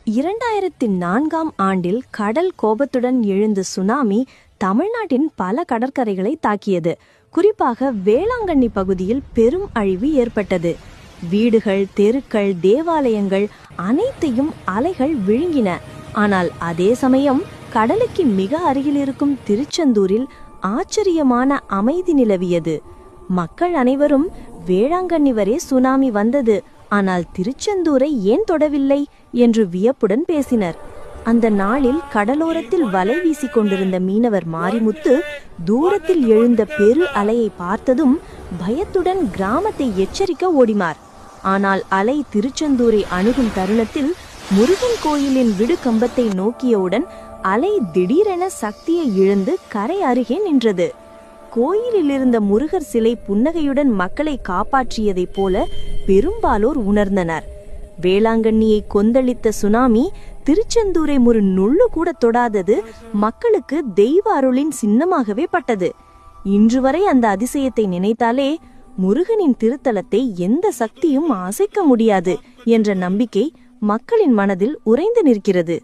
2004ஆம் ஆண்டில் கடல் கோபத்துடன் எழுந்த சுனாமி தமிழ்நாட்டின் பல கடற்கரைகளை தாக்கியது. குறிப்பாக வேளாங்கண்ணி பகுதியில் பெரும் அழிவு ஏற்பட்டது. வீடுகள், தெருக்கள், தேவாலயங்கள் அனைத்தையும் அலைகள் விழுங்கின. ஆனால் அதே சமயம் கடலுக்கு மிக அருகில் இருக்கும் திருச்செந்தூரில் ஆச்சரியமான அமைதி நிலவியது. மக்கள் அனைவரும் வேளாங்கண்ணி வரை சுனாமி வந்தது, ஆனால் திருச்செந்தூரை ஏன் தொடவில்லை என்று வியப்புடன் பேசினர். அந்த நாளில் கடலோரத்தில் வலை வீசிக் கொண்டிருந்த மீனவர் மாரிமுத்து தூரத்தில் எழுந்த பெரு அலையை பார்த்ததும் பயத்துடன் கிராமத்தை எச்சரிக்க ஓடினார். ஆனால் அலை திருச்செந்தூரை அணுகும் தருணத்தில் முருகன் கோயிலின் விடுகம்பத்தை நோக்கியவுடன் அலை திடீரென சக்தியை இழந்து கரை அருகே நின்றது. கோயிலில் இருந்த முருகர் சிலை புன்னகையுடன் மக்களை காப்பாற்றியதைப் போல பெரும்பாலோர் உணர்ந்தனர். வேளாங்கண்ணியை கொந்தளித்த சுனாமி திருச்செந்தூரை ஒரு நுள்ளு கூட தொடாதது மக்களுக்கு தெய்வ அருளின் சின்னமாகவே பட்டது. இன்று வரை அந்த அதிசயத்தை நினைத்தாலே முருகனின் திருத்தலத்தை எந்த சக்தியும் அசைக்க முடியாது என்ற நம்பிக்கை மக்களின் மனதில் உறைந்து நிற்கிறது.